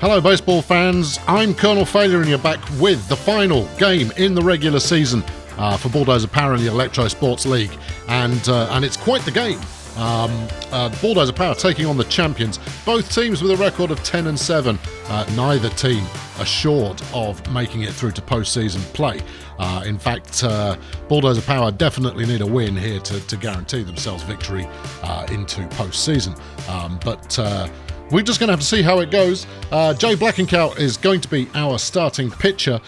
Hello baseball fans, I'm Colonel Failure and you're back with the final game in the regular season for Bulldozer Power in the Electro Sports League, and it's quite the game. Bulldozer Power taking on the champions, both teams with a record of 10-7, neither team assured of making it through to postseason play. In fact, Bulldozer Power definitely need a win here to guarantee themselves victory into postseason. But we're just going to have to see how it goes. Jay Blackencout is going to be our starting pitcher.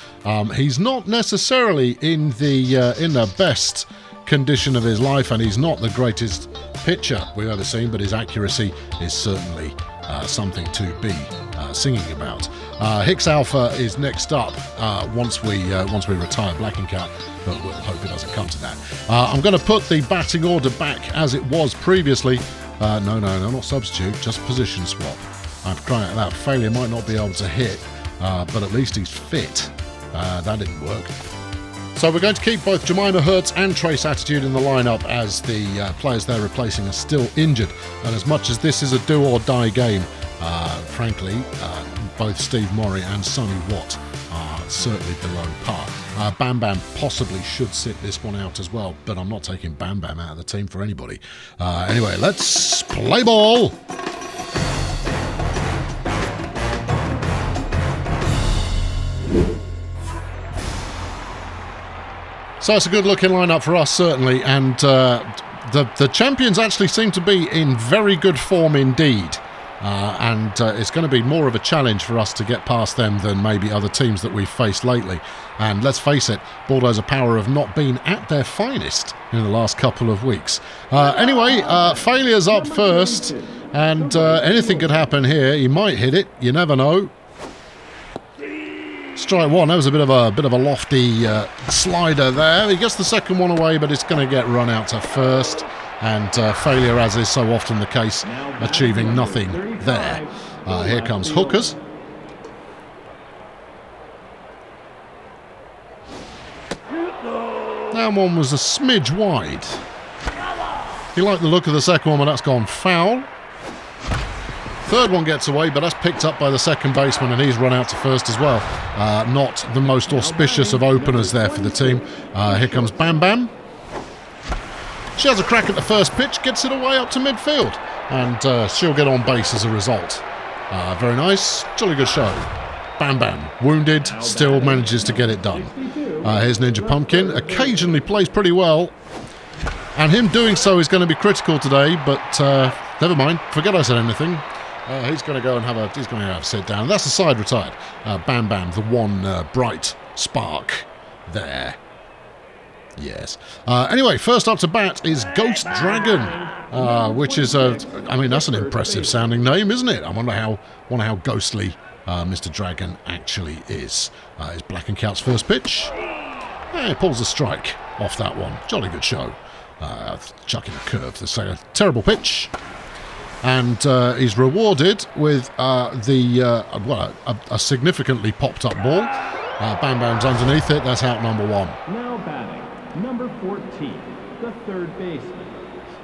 He's not necessarily in the best condition of his life, and he's not the greatest pitcher we've ever seen, but his accuracy is certainly something to be singing about. Hicks Alpha is next up once we retire Blackencout, but we'll hope it doesn't come to that. I'm going to put the batting order back as it was previously. No, not substitute, just position swap. I'm crying out loud. Failure might not be able to hit, but at least he's fit. That didn't work. So we're going to keep both Jemima Hertz and Trace Attitude in the lineup as the players they're replacing are still injured. And as much as this is a do-or-die game, frankly, both Steve Morey and Sonny Watt are certainly below par. Bam Bam possibly should sit this one out as well, but I'm not taking Bam Bam out of the team for anybody. Anyway, let's play ball! So it's a good looking lineup for us, certainly, and the champions actually seem to be in very good form indeed. And it's going to be more of a challenge for us to get past them than maybe other teams that we've faced lately. And let's face it, Bulldozer Power have not been at their finest in the last couple of weeks. Anyway, Failure's up first, and anything could happen here. He might hit it, you never know. Strike one. That was a bit of a lofty slider there. He gets the second one away, but it's going to get run out to first. And Failure, as is so often the case, achieving nothing there. Here comes Hookers. That one was a smidge wide. He liked the look of the second one, but that's gone foul. Third one gets away, but that's picked up by the second baseman, and he's run out to first as well. Not the most auspicious of openers there for the team. Here comes Bam Bam. She has a crack at the first pitch, gets it away up to midfield, and she'll get on base as a result. Very nice, jolly good show. Bam Bam, wounded, still manages to get it done. Here's Ninja Pumpkin, occasionally plays pretty well, and him doing so is going to be critical today, but never mind, forget I said anything. He's going to go and have a sit down. That's the side retired. Bam Bam, the one bright spark there. Yes. Anyway, first up to bat is Ghost Dragon, which is that's an impressive sounding name, isn't it? I wonder how ghostly Mr. Dragon actually is. Is Blackencout's first pitch. He pulls a strike off that one. Jolly good show. Chucking a curve. That's a terrible pitch. And he's rewarded with a significantly popped up ball. Bam Bam's underneath it. That's out number one. Now batting, number 14, the third baseman.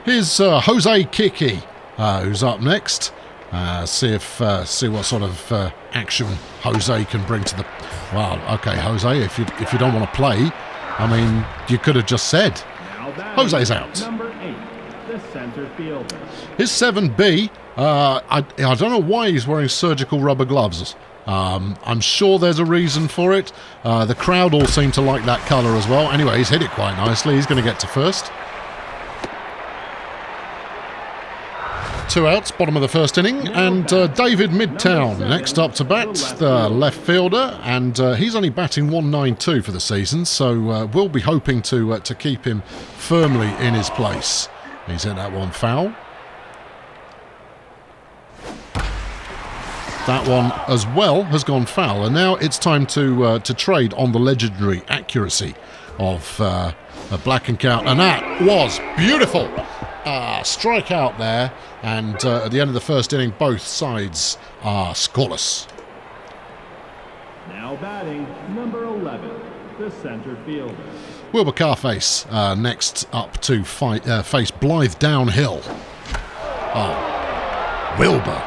Here's Jose Kiki, who's up next. See what sort of action Jose can bring to the. Well, okay, Jose, if you don't want to play, I mean, you could have just said. Jose's out. Number 8, the center fielder. His 7B. I don't know why he's wearing surgical rubber gloves. I'm sure there's a reason for it. The crowd all seem to like that colour as well. Anyway, he's hit it quite nicely. He's going to get to first. 2 outs, bottom of the first inning. And David Midtown next up to bat, the left fielder. And he's only batting 192 for the season, so we'll be hoping to keep him firmly in his place. He's hit that one foul. That one as well has gone foul, and now it's time to trade on the legendary accuracy of Blackencout, and that was beautiful. Strike out there, and at the end of the first inning, both sides are scoreless. Now batting, number 11, the center fielder. Wilbur Carface next up to face Blythe Downhill. Oh, Wilbur.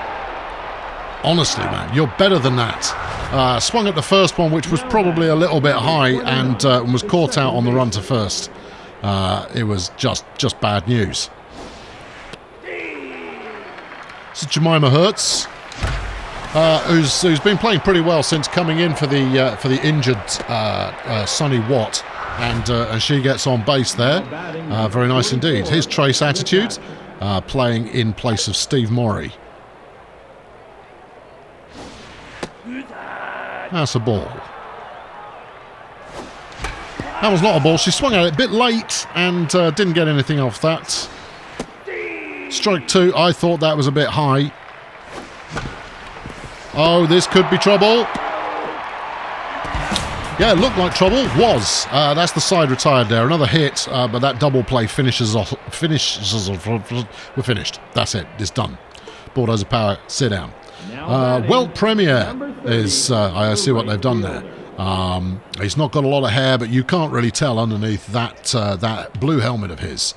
Honestly, man, you're better than that. Swung at the first one, which was probably a little bit high, and was caught out on the run to first. It was just bad news. This is Jemima Hertz, who's been playing pretty well since coming in for the injured Sonny Watt, and she gets on base there. Very nice indeed. Here's Trace Attitude, playing in place of Steve Morey. That's a ball. That was not a ball. She swung at it a bit late and didn't get anything off that. Strike 2. I thought that was a bit high. Oh, this could be trouble. Yeah, it looked like trouble. Was. That's the side retired there. Another hit, but that double play finishes off. We're finished. That's it. It's done. Bulldozer Power, sit down. World Premier is, I see what they've done there. He's not got a lot of hair, but you can't really tell underneath that blue helmet of his.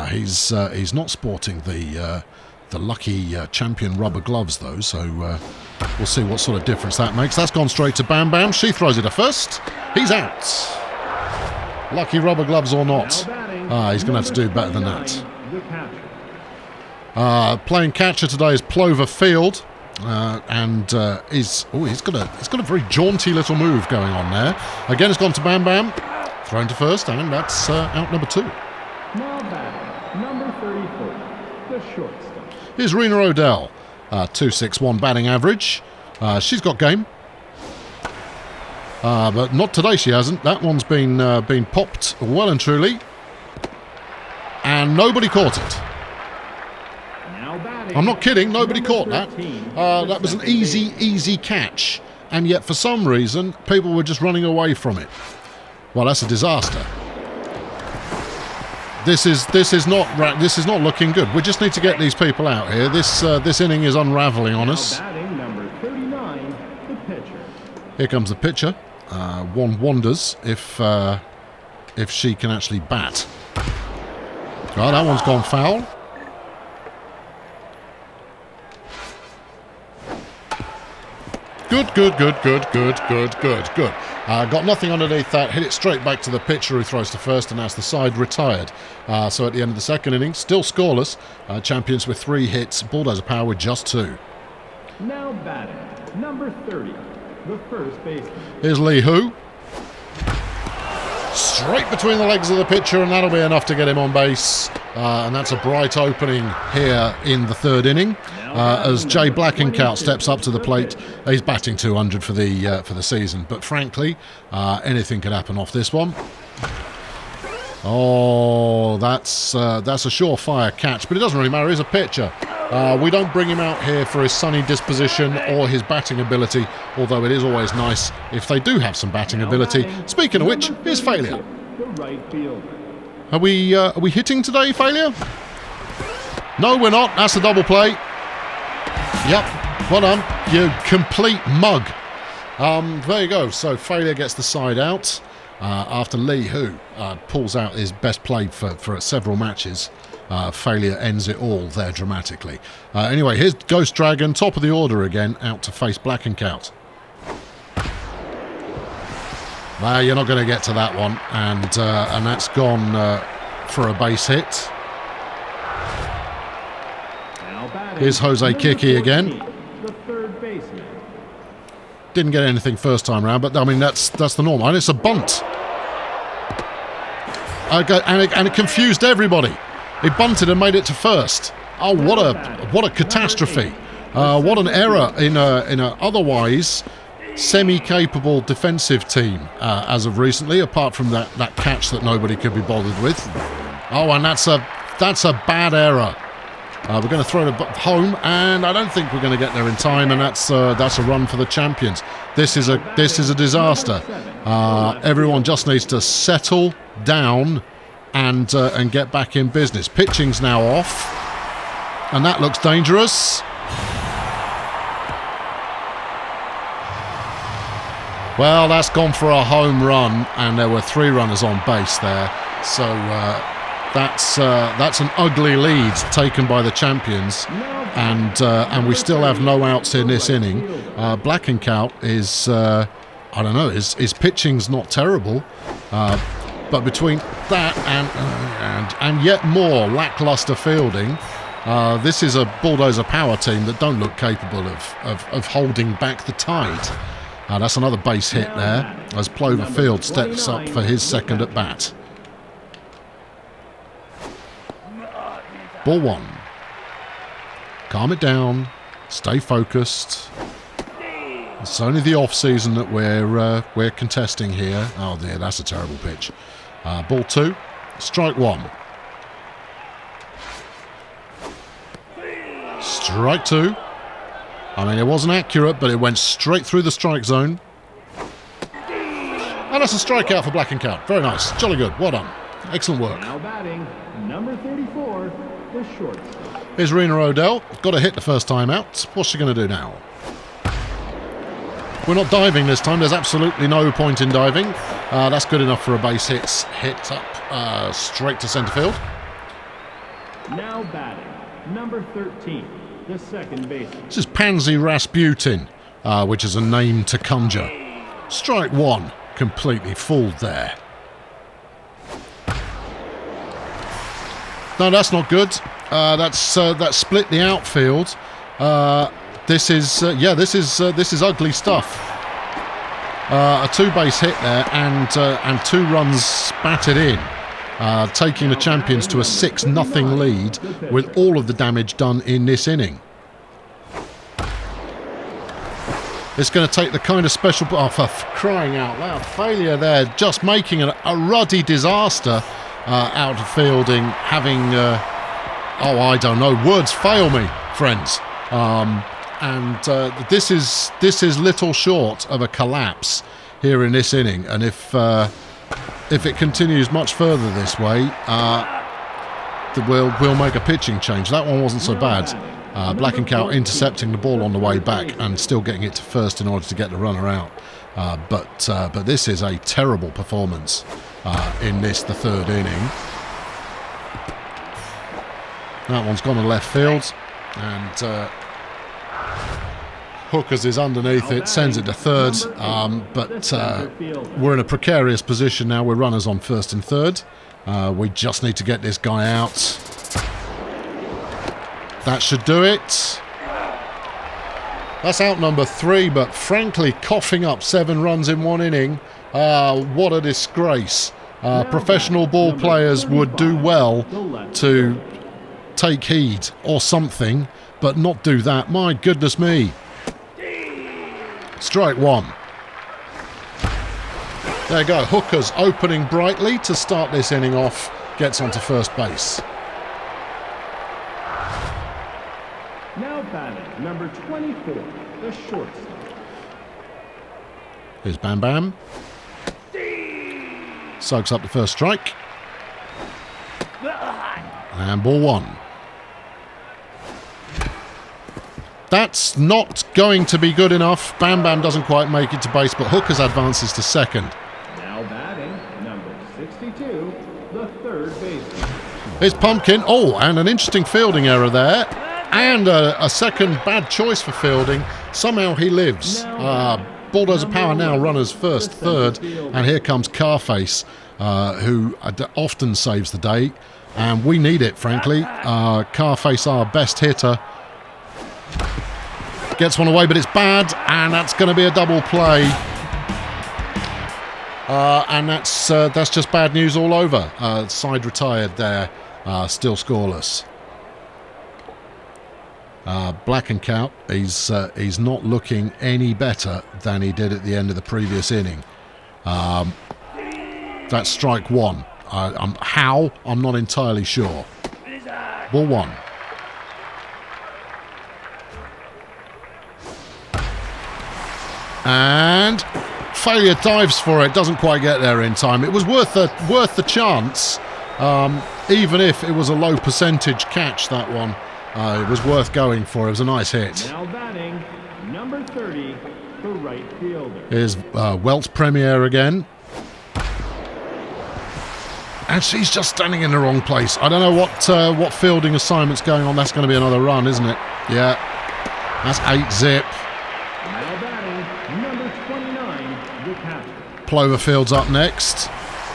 He's not sporting the lucky champion rubber gloves though, so we'll see what sort of difference that makes. That's gone straight to Bam Bam. She throws it a first. He's out. Lucky rubber gloves or not, he's going to have to do better than that. Playing catcher today is Plover Field. He's got a very jaunty little move going on there. Again, it's gone to Bam Bam, thrown to first, and that's out number 2. Now batting, number 34, the shortstop. Here's Rena Odell, 261 batting average. She's got game, but not today. She hasn't. That one's been popped well and truly, and nobody caught it. I'm not kidding, nobody caught that. That was an easy catch, and yet for some reason people were just running away from it. Well, that's a disaster. This is not looking good. We just need to get these people out here. This inning is unraveling on us. Number 39, the pitcher. Here comes the pitcher. One wonders if she can actually bat. Oh, that one's gone foul. Good. Got nothing underneath that. Hit it straight back to the pitcher who throws to first, and that's the side retired. So at the end of the second inning, still scoreless. Champions with 3 hits. Bulldozer Power with just 2. Now batting, number 30, the first baseman. Here's Lee Hu. Straight between the legs of the pitcher, and that'll be enough to get him on base. And that's a bright opening here in the 3rd inning. As Jay Blackencout steps up to the plate. He's batting 200 for the season, but frankly, anything could happen off this one. Oh, that's a surefire catch, but it doesn't really matter. He's a pitcher. We don't bring him out here for his sunny disposition or his batting ability, although it is always nice if they do have some batting ability. Speaking of which, here's Failure. The right fielder. Are we hitting today, Failure? No, we're not. That's a double play. Yep, well done, you complete mug. There you go. So Failure gets the side out after Lee Hu pulls out his best play for several matches. Failure ends it all there dramatically. Anyway, here's Ghost Dragon, top of the order again, out to face Blackencout. You're not going to get to that one, and that's gone for a base hit. Here's Jose Kiki again. The third baseman. Didn't get anything first time round, but I mean that's the norm. And it's a bunt. And it confused everybody. He bunted and made it to first. Oh, what a catastrophe! What an error in a otherwise semi-capable defensive team as of recently. Apart from that catch that nobody could be bothered with. Oh, and that's a bad error. We're going to throw it home, and I don't think we're going to get there in time. And that's a run for the champions. This is a disaster. Everyone just needs to settle down and get back in business. Pitching's now off, and that looks dangerous. Well, that's gone for a home run, and there were 3 runners on base there. So that's an ugly lead taken by the champions. and we still have no outs in this inning. Black and Cout is, I don't know, his pitching's not terrible, but between that and yet more lackluster fielding, this is a Bulldozer Power team that don't look capable of holding back the tide. That's another base hit there as Ploverfield steps up for his second at bat. Ball one. Calm it down. Stay focused. It's only the off season that we're contesting here. Oh dear, that's a terrible pitch. Ball two. Strike one. Strike two. I mean, it wasn't accurate, but it went straight through the strike zone. And that's a strikeout for Black and Cout. Very nice. Jolly good. Well done. Excellent work. Now batting, number 34, the shortstop. Here's Rena Odell. Got a hit the first time out. What's she going to do now? We're not diving this time. There's absolutely no point in diving. That's good enough for a base hit up straight to centre field. Now batting, number 13, the second baseman. This is Pansy Rasputin, which is a name to conjure. Strike one. Completely fooled there. No, that's not good. That's split the outfield. This is ugly stuff. A two-base hit there and 2 runs batted in, taking the Champions to a 6-0 lead with all of the damage done in this inning. It's going to take the kind of special... Oh, for crying out loud. Failure there, just making a ruddy disaster out of fielding, having... oh, I don't know. Words fail me, friends. This is little short of a collapse here in this inning. And if it continues much further this way, we'll make a pitching change. That one wasn't so bad. Black and Cow intercepting the ball on the way back and still getting it to first in order to get the runner out. But this is a terrible performance in the third inning. That one's gone to left field, and Hookers is underneath it, sends it to third. But we're in a precarious position now. We're runners on first and third. We just need to get this guy out. That should do it. That's out number 3, but frankly, coughing up 7 runs in 1 inning. What a disgrace. Professional ball players would do well to take heed or something, but not do that. My goodness me. Strike one. There you go. Hookers opening brightly to start this inning off. Gets onto first base. Now batting, number 24, the shortstop. Here's Bam Bam. Soaks up the first strike. And ball one. That's not going to be good enough. Bam Bam doesn't quite make it to base, but Hookers advances to second. Now batting, number 62, the third baseman. Here's Pumpkin. Oh, and an interesting fielding error there. And a second bad choice for fielding. Somehow he lives. Bulldozer Power now runners first, third. And here comes Carface, who often saves the day. And we need it, frankly. Carface, our best hitter. Gets one away, but it's bad. And that's going to be a double play. And that's just bad news all over. Side retired there. Still scoreless. Black and Cout, he's not looking any better than he did at the end of the previous inning. That's strike one. How? I'm not entirely sure. Ball one. And failure dives for it. Doesn't quite get there in time. It was worth the chance, even if it was a low percentage catch. That one. It was worth going for. It was a nice hit. Now batting, number 30, the right fielder. Here's Welt's premiere again. And she's just standing in the wrong place. I don't know what fielding assignment's going on. That's going to be another run, isn't it? Yeah, that's 8 zip. Now batting, number 29, the captain. Ploverfield's up next.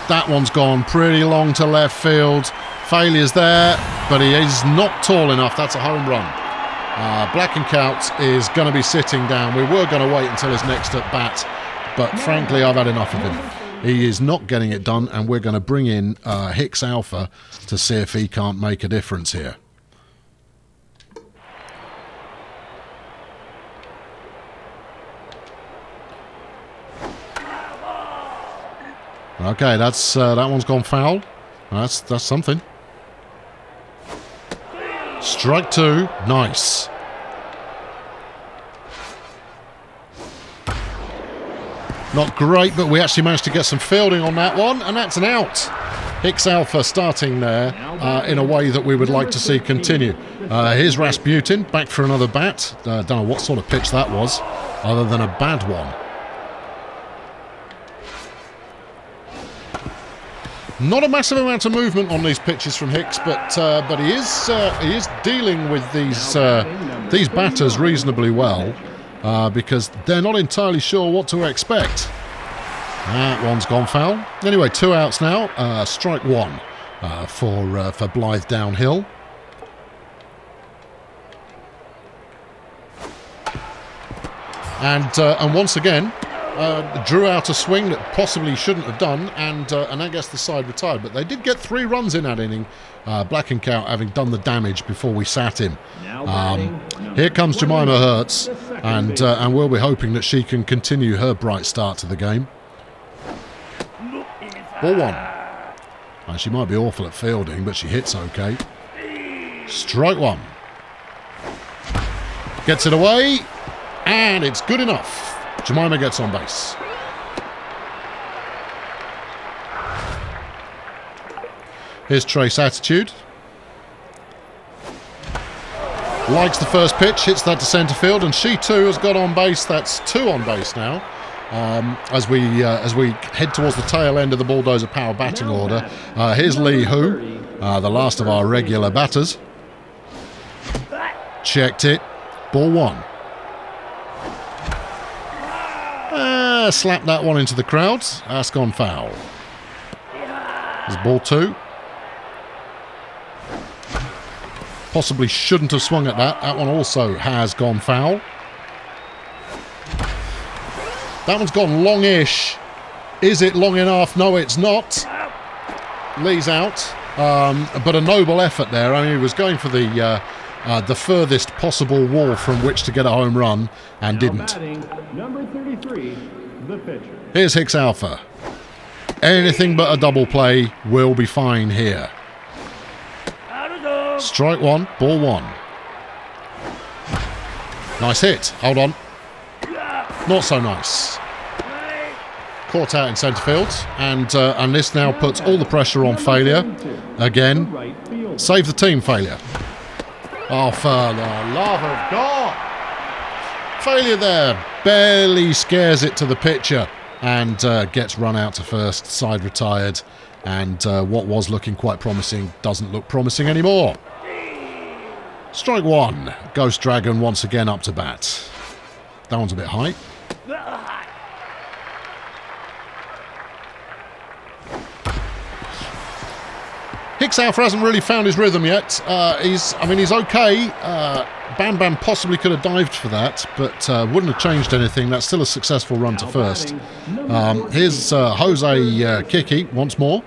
That one's gone pretty long to left field. Failure's there, but he is not tall enough. That's a home run. Blackenkout is going to be sitting down. We were going to wait until his next at bat, but frankly, I've had enough of him. He is not getting it done, and we're going to bring in Hicks Alpha to see if he can't make a difference here. Okay, that's that one's gone foul. That's something. Strike 2, nice. Not great, but we actually managed to get some fielding on that one, and that's an out. Hicks Alpha starting there in a way that we would like to see continue. Here's Rasputin, back for another bat. Don't know what sort of pitch that was, other than a bad one. Not a massive amount of movement on these pitches from Hicks, but he is dealing with these batters reasonably well because they're not entirely sure what to expect. That one's gone foul. Anyway, 2 outs now. Strike 1 for Blythe downhill. And once again. Drew out a swing that possibly shouldn't have done, and I guess the side retired. But they did get 3 runs in that inning, Blackenkout having done the damage before we sat him. Here comes Jemima Hertz, and we'll be hoping that she can continue her bright start to the game. Ball 1. She might be awful at fielding, but she hits okay. Strike 1. Gets it away, and it's good enough. Jemima gets on base. Here's Trace Attitude. Likes the first pitch, hits that to centre field, and she too has got on base. That's 2 on base now. As we head towards the tail end of the Bulldozer Power batting order. Here's Lee Hu, the last of our regular batters. Checked it. Ball 1. Slap that one into the crowd. That's gone foul. There's ball 2. Possibly shouldn't have swung at that. That one also has gone foul. That one's gone long-ish. Is it long enough? No, it's not. Lee's out. But a noble effort there. I mean, he was going for the furthest possible wall from which to get a home run and didn't. Number 33, the pitcher. Here's Hicks Alpha. Anything but a double play will be fine here. Strike 1, ball 1. Nice hit. Hold on. Not so nice. Caught out in centre field, and this now puts all the pressure on Failure. Again, save the team, Failure. Oh, for the love of God! Failure there. Barely scares it to the pitcher and gets run out to first, side retired, and what was looking quite promising doesn't look promising anymore. Strike 1. Ghost Dragon once again up to bat. That one's a bit high. Hicks Alpha hasn't really found his rhythm yet. He's okay. Bam Bam possibly could have dived for that, but wouldn't have changed anything. That's still a successful run to first. Here's Jose Kiki once more.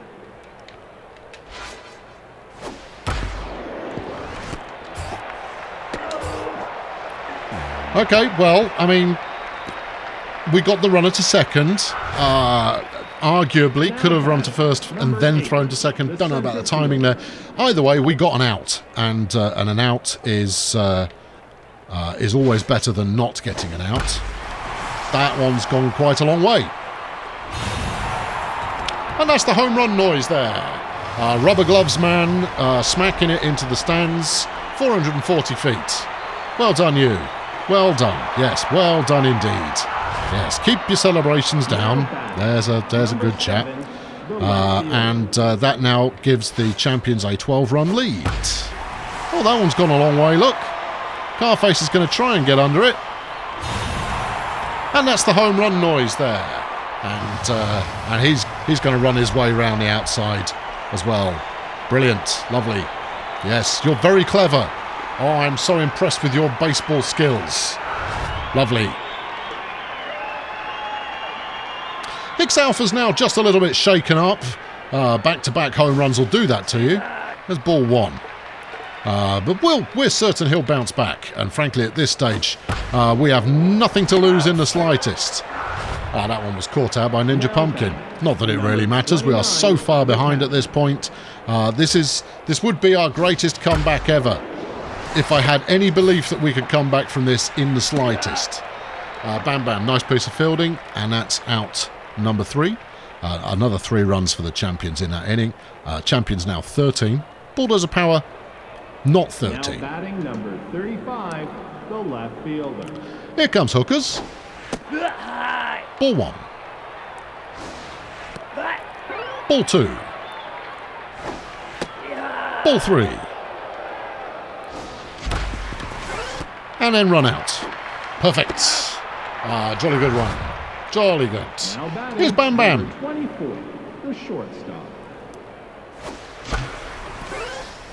Okay, well, I mean, we got the runner to second. Arguably could have run to first and then thrown to second. Don't know about the timing there. Either way, we got an out, and an out is always better than not getting an out. That one's gone quite a long way, and that's the home run noise there. Rubber gloves man smacking it into the stands. 440 feet. Well done, you. Well done. Yes, well done indeed. Yes, keep your celebrations down. There's a good chap. And that now gives the champions a 12-run lead. Oh, that one's gone a long way, look. Carface is going to try and get under it. And that's the home run noise there. And he's going to run his way around the outside as well. Brilliant. Lovely. Yes, you're very clever. Oh, I'm so impressed with your baseball skills. Lovely. Hicks Alpha's now just a little bit shaken up. Back-to-back home runs will do that to you. There's ball one. But we're certain he'll bounce back. And frankly, at this stage, we have nothing to lose in the slightest. That one was caught out by Ninja Pumpkin. Not that it really matters. We are so far behind at this point. This would be our greatest comeback ever, if I had any belief that we could come back from this in the slightest. Bam Bam, nice piece of fielding, and that's out number 3. Another 3 runs for the Champions in that inning. Champions now 13. Bulldozer Power, not 13. Now batting number 35, the left fielder. Here comes Hookers. Ball 1. Ball 2. Ball 3. And then run out. Perfect. Jolly good run. Jolly good. Here's Bam Bam. 24, the shortstop.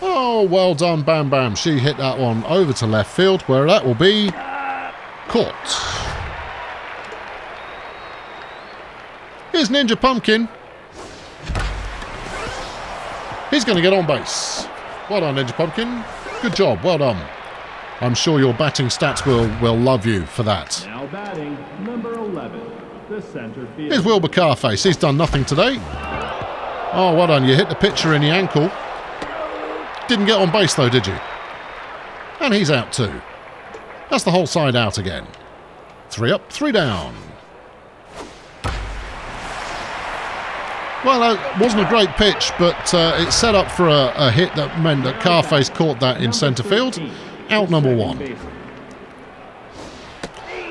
Oh, well done, Bam Bam. She hit that one over to left field, where that will be caught. Here's Ninja Pumpkin. He's going to get on base. Well done, Ninja Pumpkin. Good job. Well done. I'm sure your batting stats will love you for that. Now batting number 11, the center field. Here's Wilbur Carface. He's done nothing today. Oh, well done. You hit the pitcher in the ankle. Didn't get on base though, did you? And he's out too. That's the whole side out again. 3 up, 3 down. Well, it wasn't a great pitch, but it set up for a hit that meant that Carface caught that in centre field. Out number 1.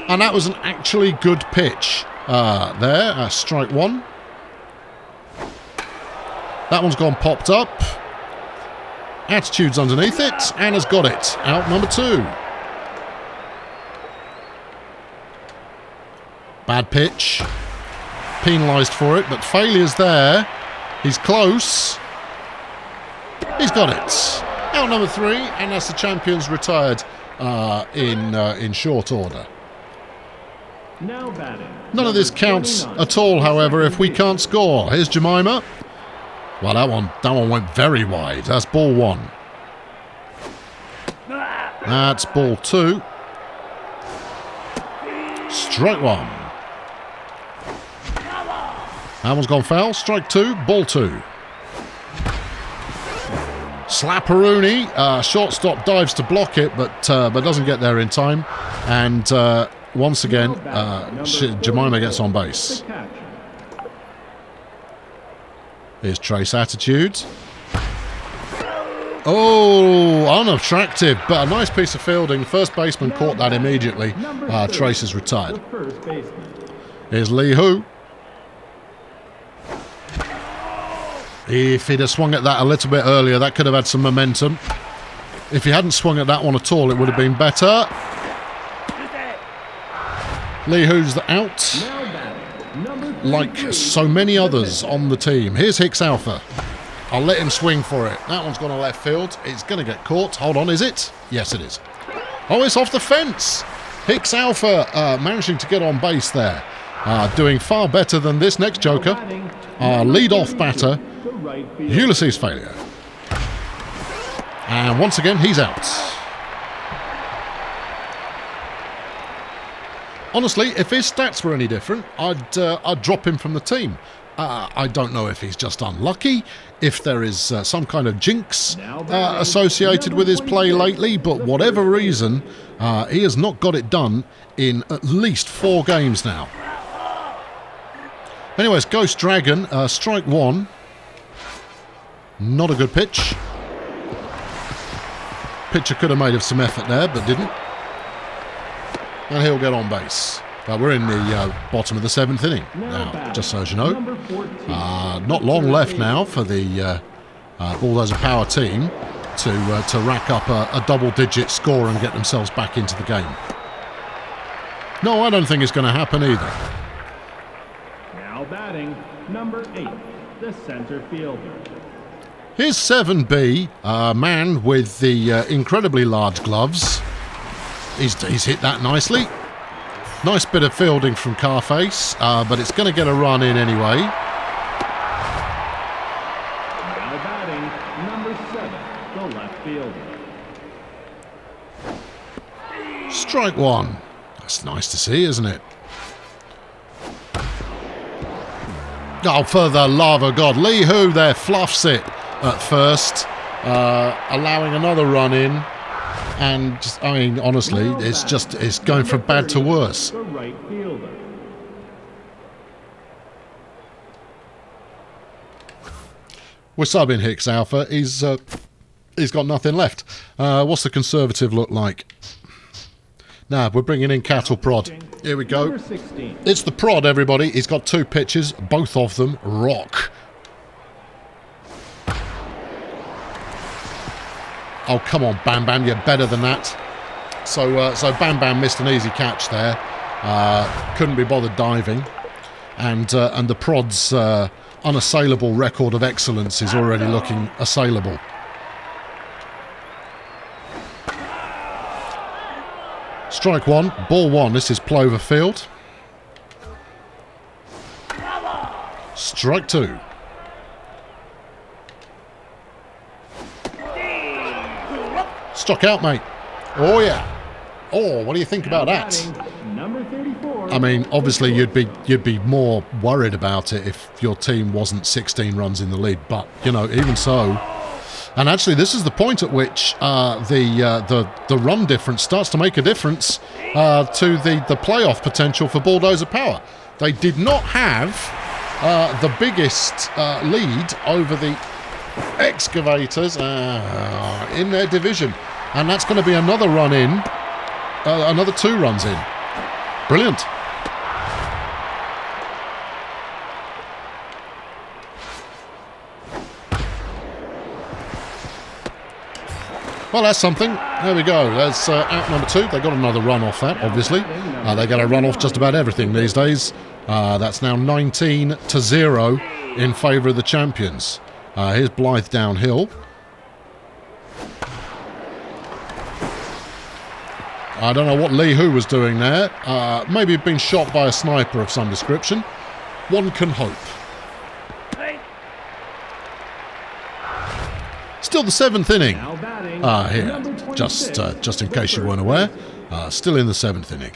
And that was an actually good pitch there. Strike 1. That one's gone popped up. Attitude's underneath it and has got it. Out number 2. Bad pitch. Penalised for it, but failure's there. He's close. He's got it. Out number 3, and that's the Champions retired in short order. Now batting. None of this counts at all, however, if we can't score. Here's Jemima. Well, that one went very wide. That's ball 1. That's ball 2. Strike 1. That one's gone foul. Strike 2. Ball 2. Slapperoonie. Shortstop dives to block it, but doesn't get there in time. And once again, Jemima gets on base. Here's Trace Attitude. Oh, unattractive, but a nice piece of fielding. First baseman caught that immediately. Trace is retired. Here's Lee Hu. If he'd have swung at that a little bit earlier, that could have had some momentum. If he hadn't swung at that one at all, it would have been better. Lee Hu's out. Like so many others on the team. Here's Hicks Alpha. I'll let him swing for it. That one's gone to left field. It's going to get caught. Hold on, is it? Yes, it is. Oh, it's off the fence. Hicks Alpha managing to get on base there. Doing far better than this next joker. Lead-off batter, Ulysses Failure. And once again, he's out. Honestly, if his stats were any different, I'd drop him from the team. I don't know if he's just unlucky, if there is some kind of jinx associated with his play lately, but whatever reason, he has not got it done in at least 4 games now. Anyways, Ghost Dragon, strike 1. Not a good pitch. Pitcher could have made some effort there, but didn't. And he'll get on base. We're in the bottom of the 7th inning now, just so as you know. Not long left now for the Bulldozer Power team to rack up a double-digit score and get themselves back into the game. No, I don't think it's going to happen either. Now batting, number 8, the center fielder. Here's 7B, a man with the incredibly large gloves. He's hit that nicely. Nice bit of fielding from Carface, but it's going to get a run in anyway. Now batting, number 7, the left fielder. Strike one. That's nice to see, isn't it? Oh, for the love of God. Lee Hu there fluffs it at first, allowing another run in. And, just, I mean, honestly, it's going from bad to worse. The right fielder. We're subbing Hicks Alpha. He's got nothing left. What's the conservative look like? Now, we're bringing in Cattle Prod. Here we go. It's the Prod, everybody. He's got 2 pitches. Both of them rock. Oh, come on, Bam Bam. You're better than that. So Bam Bam missed an easy catch there. Couldn't be bothered diving. And the Prod's unassailable record of excellence is already looking assailable. Strike one, ball one. This is Plover Field. Strike two. Struck out, mate. Oh yeah. Oh, what do you think about that? Number 34. I mean, obviously you'd be more worried about it if your team wasn't 16 runs in the lead, but you know, even so. And actually, this is the point at which the run difference starts to make a difference to the playoff potential for Bulldozer Power. They did not have the biggest lead over the Excavators in their division, and that's going to be another run in, another 2 runs in. Brilliant. Well, that's something. There we go. There's out number 2. They got another run off that, obviously. They get a run off just about everything these days. That's now 19-0 in favour of the champions. Here's Blythe downhill. I don't know what Lee Hu was doing there. Maybe he'd been shot by a sniper of some description. One can hope. Still the 7th inning. Here, just in case you weren't aware, still in the 7th inning.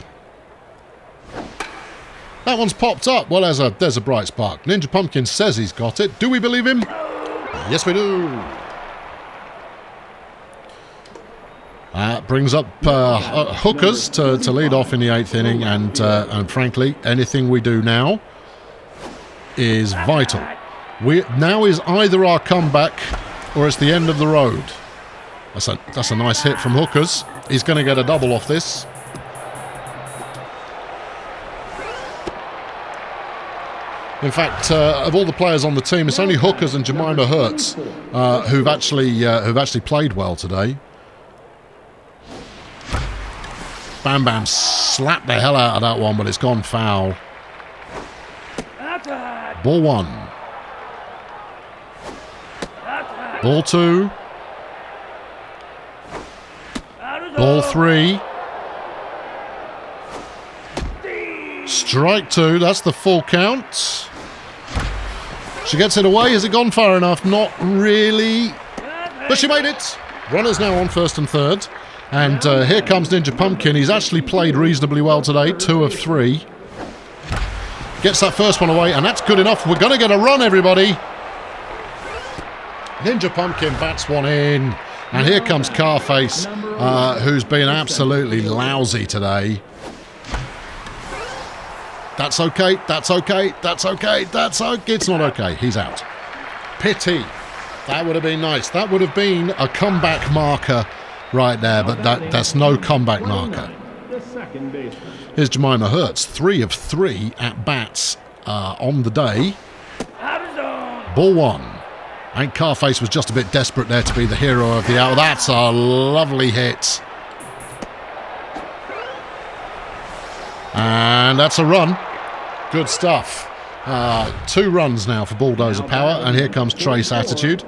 That one's popped up. Well, there's a bright spark. Ninja Pumpkin says he's got it. Do we believe him? Yes, we do. Brings up hookers to lead off in the 8th inning, and frankly, anything we do now is vital. Now is either our comeback or it's the end of the road. That's a nice hit from hookers. He's going to get a double off this. In fact, of all the players on the team, it's only hookers and Jemima Hertz who've actually played well today. Bam Bam slapped the hell out of that one, but it's gone foul. Ball 1. Ball 2. Ball 3. Strike 2. That's the full count. She gets it away. Has it gone far enough? Not really. But she made it. Runners now on 1st and 3rd. And here comes Ninja Pumpkin. He's actually played reasonably well today. 2 of 3. Gets that first one away, and that's good enough. We're going to get a run, everybody. Ninja Pumpkin bats one in. And here comes Carface, who's been absolutely lousy today. That's okay, that's okay, that's okay, that's okay. It's not okay, he's out. Pity. That would have been nice. That would have been a comeback marker right there, but that's no comeback marker. Here's Jemima Hertz, 3 of 3 at bats on the day. Ball 1. I think Carface was just a bit desperate there to be the hero of the hour. That's a lovely hit. And that's a run. Good stuff. 2 runs now for Bulldozer Power, and here comes Trace Attitude.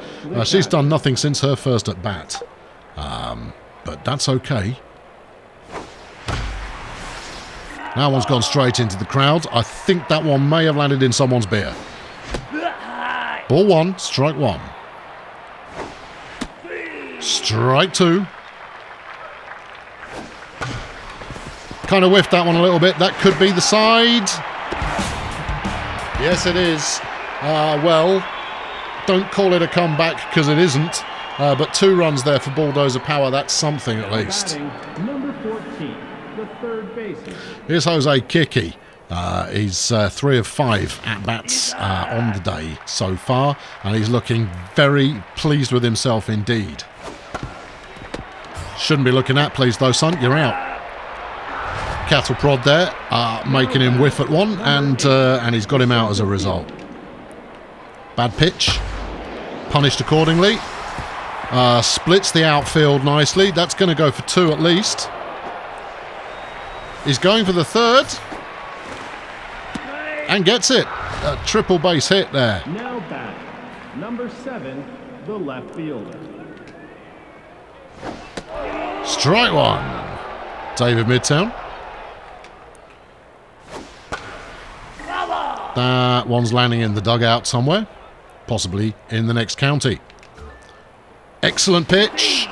She's done nothing since her first at bat. But that's okay. That one's gone straight into the crowd. I think that one may have landed in someone's beer. Ball 1, strike 1. Strike 2. Kind of whiffed that one a little bit. That could be the side. Yes, it is. Well, don't call it a comeback because it isn't. But 2 runs there for Bulldozer Power. That's something at least. Number 14, the third baseman. Here's Jose Kiki. He's 3 of 5 at-bats on the day so far, and he's looking very pleased with himself indeed. Shouldn't be looking that pleased though, son. You're out. Cattle prod there, making him whiff at one, and he's got him out as a result. Bad pitch. Punished accordingly. Splits the outfield nicely. That's going to go for 2 at least. He's going for the 3rd. And gets it. A triple base hit there. Now back, number 7, the left fielder. Strike 1. David Midtown. That one's landing in the dugout somewhere. Possibly in the next county. Excellent pitch.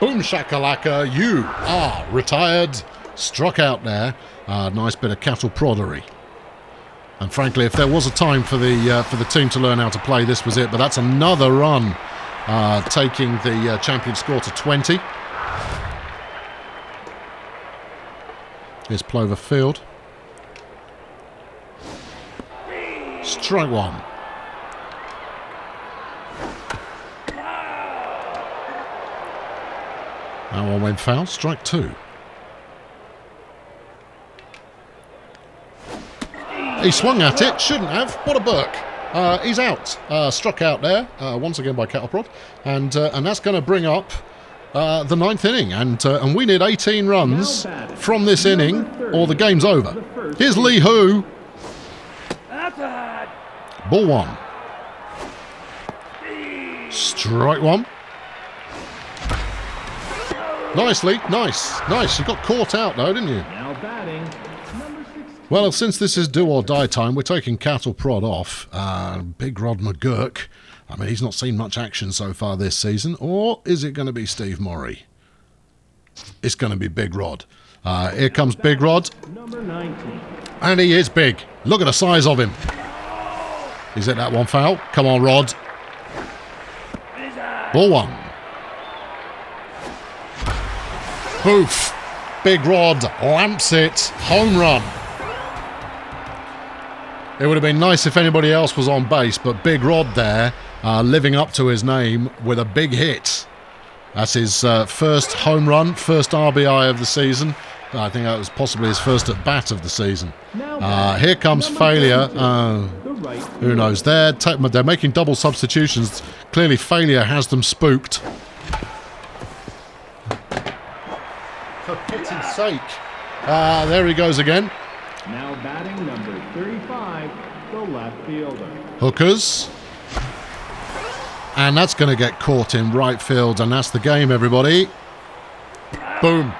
Boom shakalaka. You are retired. Struck out there. Nice bit of cattle proddery. And frankly, if there was a time for the team to learn how to play, this was it. But that's another run, taking the champion score to 20. Here's Plover Field. Strike 1. That one went foul. Strike 2. He swung at it. Shouldn't have. What a Burke. He's out. Struck out there once again by Cattle Prod, and that's going to bring up the 9th inning, and we need 18 runs from this inning, or the game's over. Here's Lee Hu. Ball 1. Strike 1. Nicely, nice. You got caught out though, didn't you? Now batting, number 16. Well, since this is do or die time, we're taking Cattle Prod off. Big Rod McGurk. I mean, he's not seen much action so far this season. Or is it going to be Steve Murray? It's going to be Big Rod. Here comes Big Rod. Number 19. And he is big. Look at the size of him. Is it that one foul? Come on, Rod. Ball 1. Boof. Big Rod lamps it. Home run. It would have been nice if anybody else was on base, but Big Rod there, living up to his name with a big hit. That's his first home run, first RBI of the season. I think that was possibly his first at bat of the season. Here comes Failure. Who knows? They're making double substitutions. Clearly Failure has them spooked. For pity's sake. There he goes again. Now batting number 35, the left fielder. Hookers. And that's going to get caught in right field, and that's the game, everybody. Boom.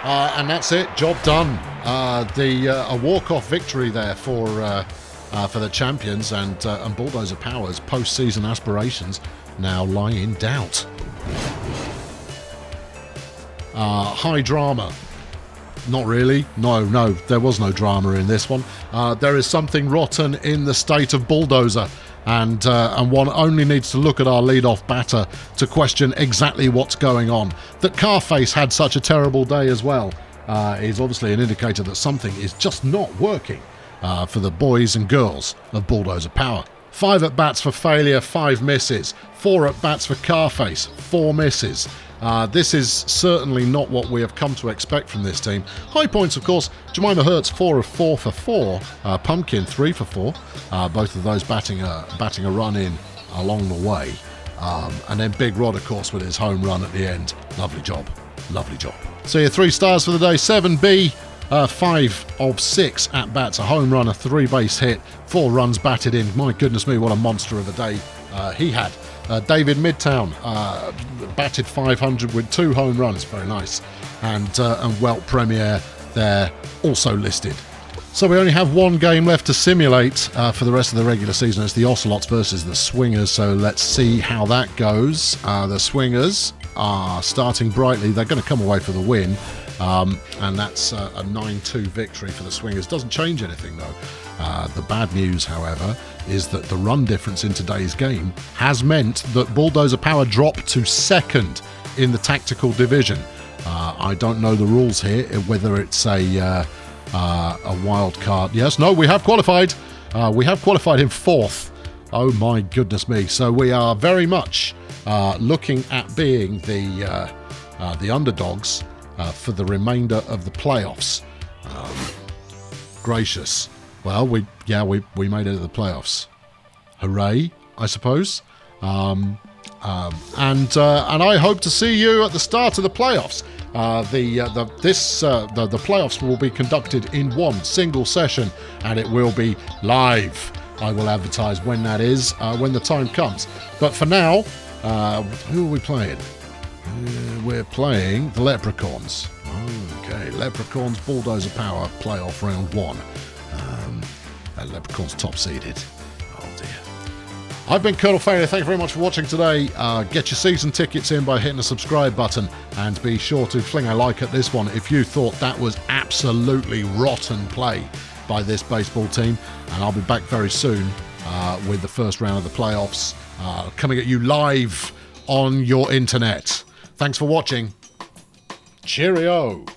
And that's it. Job done. A walk-off victory there for the champions, and Bulldozer Power's post-season aspirations now lie in doubt. High drama. Not really. No, there was no drama in this one. There is something rotten in the state of Bulldozer, and one only needs to look at our lead-off batter to question exactly what's going on. That Carface had such a terrible day as well is obviously an indicator that something is just not working for the boys and girls of Bulldozer Power. 5 at-bats for Failure, 5 misses. 4 at-bats for Carface, 4 misses. This is certainly not what we have come to expect from this team. High points, of course, Jemima Hertz, 4 of 4 for 4. Pumpkin, 3 for 4. Both of those batting a run in along the way. And then Big Rod, of course, with his home run at the end. Lovely job. Lovely job. So your 3 stars for the day. 7B, 5 of 6 at bats. A home run, a 3-base hit, 4 runs batted in. My goodness me, what a monster of a day he had. David Midtown batted 500 with 2 home runs. Very nice. And Welt Premier there also listed. So we only have 1 game left to simulate for the rest of the regular season. It's the Ocelots versus the Swingers, so let's see how that goes. The Swingers are starting brightly. They're going to come away for the win, and that's a 9-2 victory for the Swingers. Doesn't change anything, though. The bad news, however, is that the run difference in today's game has meant that Bulldozer Power dropped to 2nd in the tactical division. I don't know the rules here, whether it's a wild card. Yes, no, we have qualified. We have qualified in 4th. Oh my goodness me. So we are very much looking at being the underdogs for the remainder of the playoffs. Gracious. Well, we made it to the playoffs. Hooray, I suppose. And I hope to see you at the start of the playoffs. The playoffs will be conducted in 1 single session, and it will be live. I will advertise when that is, when the time comes. But for now, who are we playing? We're playing the Leprechauns. Okay, Leprechauns Bulldozer Power playoff round 1. That Leprechauns top seeded. Oh dear. I've been Colonel Failure. Thank you very much for watching today. Get your season tickets in by hitting the subscribe button, and be sure to fling a like at this one if you thought that was absolutely rotten play by this baseball team. And I'll be back very soon with the first round of the playoffs coming at you live on your internet. Thanks for watching. Cheerio.